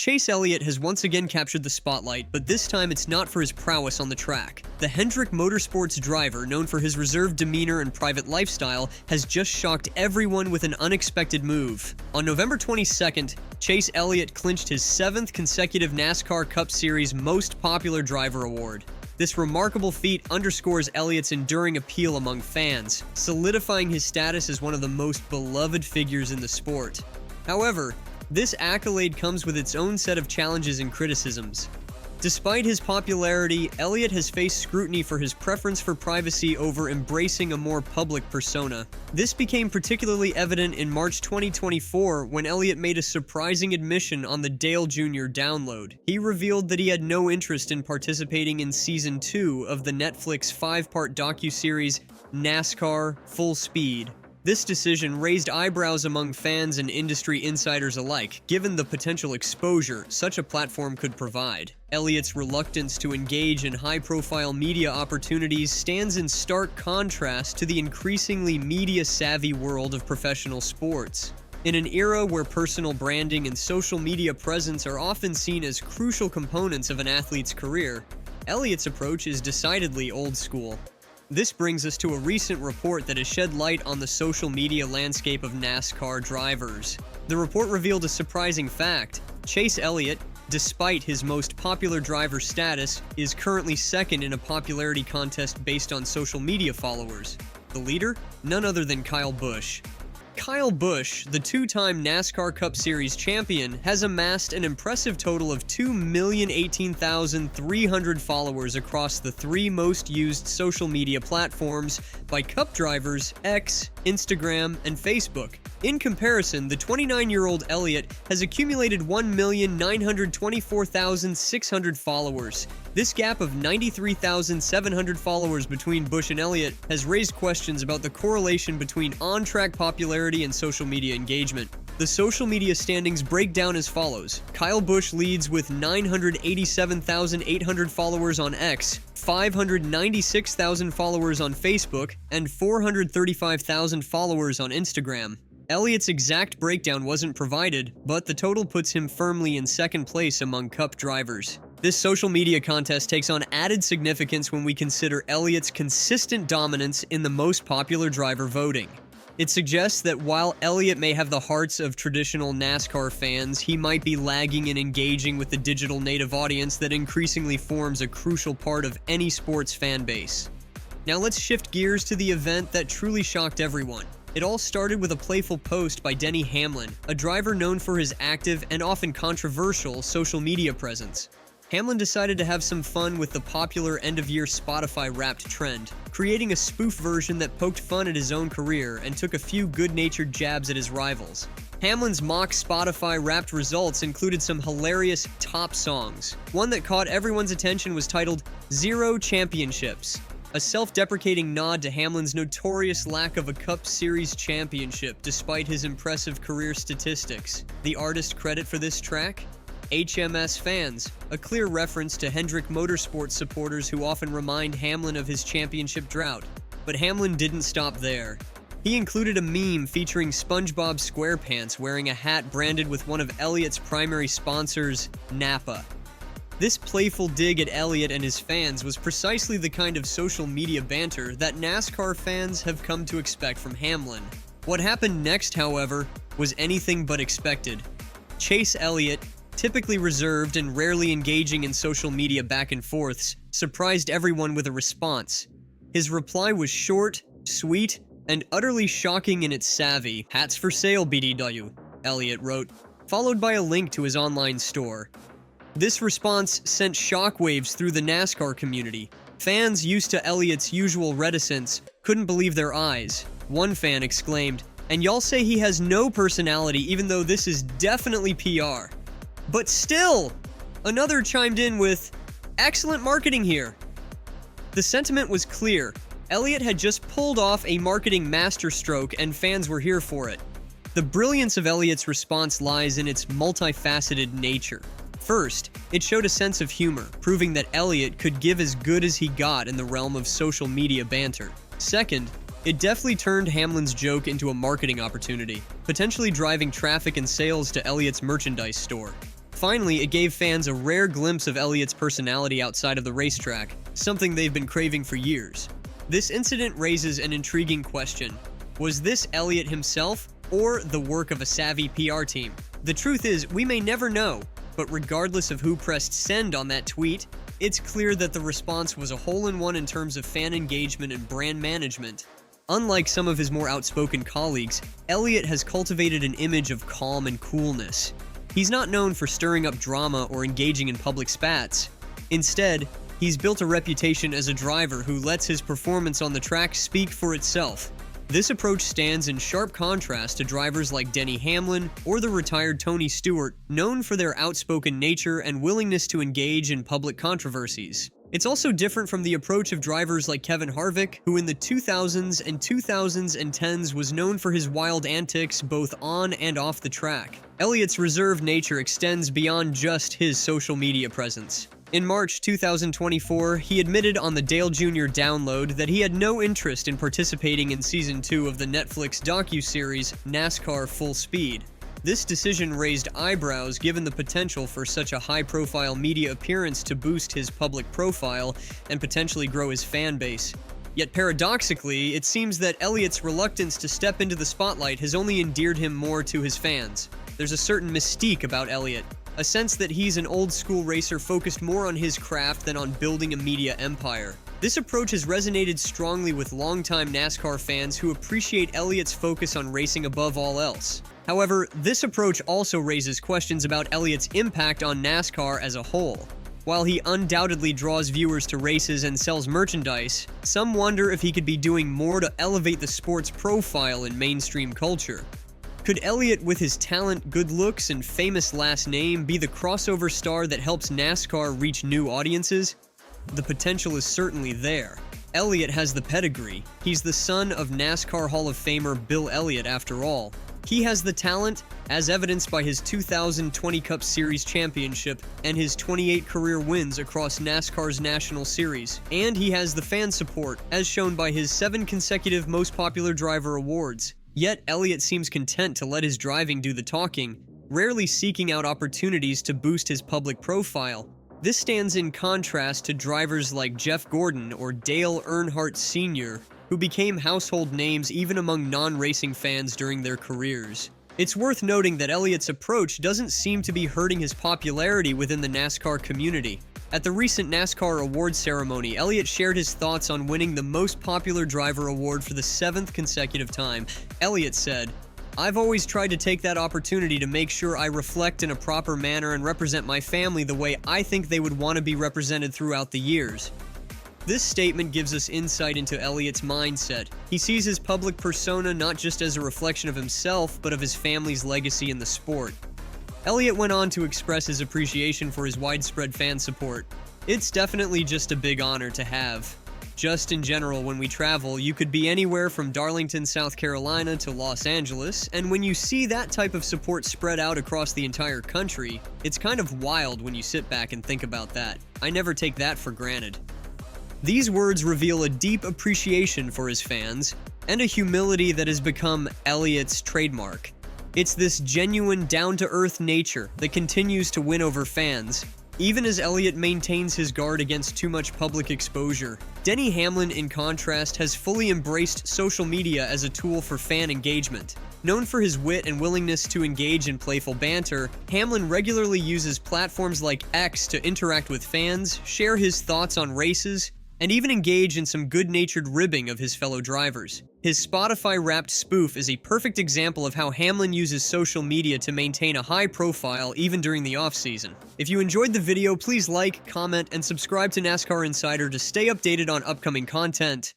Chase Elliott has once again captured the spotlight, but this time it's not for his prowess on the track. The Hendrick Motorsports driver, known for his reserved demeanor and private lifestyle, has just shocked everyone with an unexpected move. On November 22nd, Chase Elliott clinched his 7th consecutive NASCAR Cup Series Most Popular Driver award. This remarkable feat underscores Elliott's enduring appeal among fans, solidifying his status as one of the most beloved figures in the sport. However, this accolade comes with its own set of challenges and criticisms. Despite his popularity, Elliott has faced scrutiny for his preference for privacy over embracing a more public persona. This became particularly evident in March 2024 when Elliott made a surprising admission on the Dale Jr. download. He revealed that he had no interest in participating in Season 2 of the Netflix 5-part docuseries NASCAR Full Speed. This decision raised eyebrows among fans and industry insiders alike, given the potential exposure such a platform could provide. Elliott's reluctance to engage in high-profile media opportunities stands in stark contrast to the increasingly media-savvy world of professional sports. In an era where personal branding and social media presence are often seen as crucial components of an athlete's career, Elliott's approach is decidedly old school. This brings us to a recent report that has shed light on the social media landscape of NASCAR drivers. The report revealed a surprising fact. Chase Elliott, despite his most popular driver status, is currently second in a popularity contest based on social media followers. The leader? None other than Kyle Busch. Kyle Busch, the two-time NASCAR Cup Series champion, has amassed an impressive total of 2,018,300 followers across the 3 most used social media platforms by Cup drivers: X, Instagram, and Facebook. In comparison, the 29-year-old Elliott has accumulated 1,924,600 followers. This gap of 93,700 followers between Busch and Elliott has raised questions about the correlation between on-track popularity and social media engagement. The social media standings break down as follows. Kyle Busch leads with 987,800 followers on X, 596,000 followers on Facebook, and 435,000 followers on Instagram. Elliott's exact breakdown wasn't provided, but the total puts him firmly in second place among Cup drivers. This social media contest takes on added significance when we consider Elliott's consistent dominance in the most popular driver voting. It suggests that while Elliott may have the hearts of traditional NASCAR fans, he might be lagging in engaging with the digital native audience that increasingly forms a crucial part of any sports fan base. Now let's shift gears to the event that truly shocked everyone. It all started with a playful post by Denny Hamlin, a driver known for his active and often controversial social media presence. Hamlin decided to have some fun with the popular end-of-year Spotify Wrapped trend, creating a spoof version that poked fun at his own career and took a few good-natured jabs at his rivals. Hamlin's mock Spotify Wrapped results included some hilarious top songs. One that caught everyone's attention was titled "Zero Championships," a self-deprecating nod to Hamlin's notorious lack of a Cup Series championship despite his impressive career statistics. The artist credit for this track? HMS Fans, a clear reference to Hendrick Motorsports supporters who often remind Hamlin of his championship drought. But Hamlin didn't stop there. He included a meme featuring SpongeBob SquarePants wearing a hat branded with one of Elliott's primary sponsors, Napa. This playful dig at Elliott and his fans was precisely the kind of social media banter that NASCAR fans have come to expect from Hamlin. What happened next, however, was anything but expected. Chase Elliott, typically reserved and rarely engaging in social media back and forths, surprised everyone with a response. His reply was short, sweet, and utterly shocking in its savvy. "Hats for sale, BDW," Elliott wrote, followed by a link to his online store. This response sent shockwaves through the NASCAR community. Fans used to Elliott's usual reticence couldn't believe their eyes. One fan exclaimed, "And y'all say he has no personality even though this is definitely PR." But still! Another chimed in with, "Excellent marketing here." The sentiment was clear. Elliott had just pulled off a marketing masterstroke and fans were here for it. The brilliance of Elliott's response lies in its multifaceted nature. First, it showed a sense of humor, proving that Elliott could give as good as he got in the realm of social media banter. Second, it deftly turned Hamlin's joke into a marketing opportunity, potentially driving traffic and sales to Elliott's merchandise store. Finally, it gave fans a rare glimpse of Elliott's personality outside of the racetrack, something they've been craving for years. This incident raises an intriguing question. Was this Elliott himself, or the work of a savvy PR team? The truth is, we may never know, but regardless of who pressed send on that tweet, it's clear that the response was a hole-in-one in terms of fan engagement and brand management. Unlike some of his more outspoken colleagues, Elliott has cultivated an image of calm and coolness. He's not known for stirring up drama or engaging in public spats. Instead, he's built a reputation as a driver who lets his performance on the track speak for itself. This approach stands in sharp contrast to drivers like Denny Hamlin or the retired Tony Stewart, known for their outspoken nature and willingness to engage in public controversies. It's also different from the approach of drivers like Kevin Harvick, who in the 2000s and 2010s was known for his wild antics both on and off the track. Elliott's reserved nature extends beyond just his social media presence. In March 2024, he admitted on the Dale Jr. Download that he had no interest in participating in Season 2 of the Netflix docuseries NASCAR Full Speed. This decision raised eyebrows given the potential for such a high-profile media appearance to boost his public profile and potentially grow his fan base. Yet paradoxically, it seems that Elliott's reluctance to step into the spotlight has only endeared him more to his fans. There's a certain mystique about Elliott, a sense that he's an old-school racer focused more on his craft than on building a media empire. This approach has resonated strongly with longtime NASCAR fans who appreciate Elliott's focus on racing above all else. However, this approach also raises questions about Elliott's impact on NASCAR as a whole. While he undoubtedly draws viewers to races and sells merchandise, some wonder if he could be doing more to elevate the sport's profile in mainstream culture. Could Elliott, with his talent, good looks, and famous last name, be the crossover star that helps NASCAR reach new audiences? The potential is certainly there. Elliott has the pedigree. He's the son of NASCAR Hall of Famer Bill Elliott, after all. He has the talent, as evidenced by his 2020 Cup Series championship and his 28 career wins across NASCAR's National Series. And he has the fan support, as shown by his 7 consecutive Most Popular Driver awards. Yet, Elliott seems content to let his driving do the talking, rarely seeking out opportunities to boost his public profile. This stands in contrast to drivers like Jeff Gordon or Dale Earnhardt Sr., who became household names even among non-racing fans during their careers. It's worth noting that Elliott's approach doesn't seem to be hurting his popularity within the NASCAR community. At the recent NASCAR awards ceremony, Elliott shared his thoughts on winning the Most Popular Driver award for the 7th consecutive time. Elliott said, "I've always tried to take that opportunity to make sure I reflect in a proper manner and represent my family the way I think they would want to be represented throughout the years." This statement gives us insight into Elliott's mindset. He sees his public persona not just as a reflection of himself, but of his family's legacy in the sport. Elliott went on to express his appreciation for his widespread fan support. "It's definitely just a big honor to have. Just in general, when we travel, you could be anywhere from Darlington, South Carolina to Los Angeles, and when you see that type of support spread out across the entire country, it's kind of wild when you sit back and think about that. I never take that for granted." These words reveal a deep appreciation for his fans, and a humility that has become Elliott's trademark. It's this genuine, down-to-earth nature that continues to win over fans, even as Elliott maintains his guard against too much public exposure. Denny Hamlin, in contrast, has fully embraced social media as a tool for fan engagement. Known for his wit and willingness to engage in playful banter, Hamlin regularly uses platforms like X to interact with fans, share his thoughts on races, and even engage in some good-natured ribbing of his fellow drivers. His Spotify-wrapped spoof is a perfect example of how Hamlin uses social media to maintain a high profile even during the off-season. If you enjoyed the video, please like, comment, and subscribe to NASCAR Insider to stay updated on upcoming content.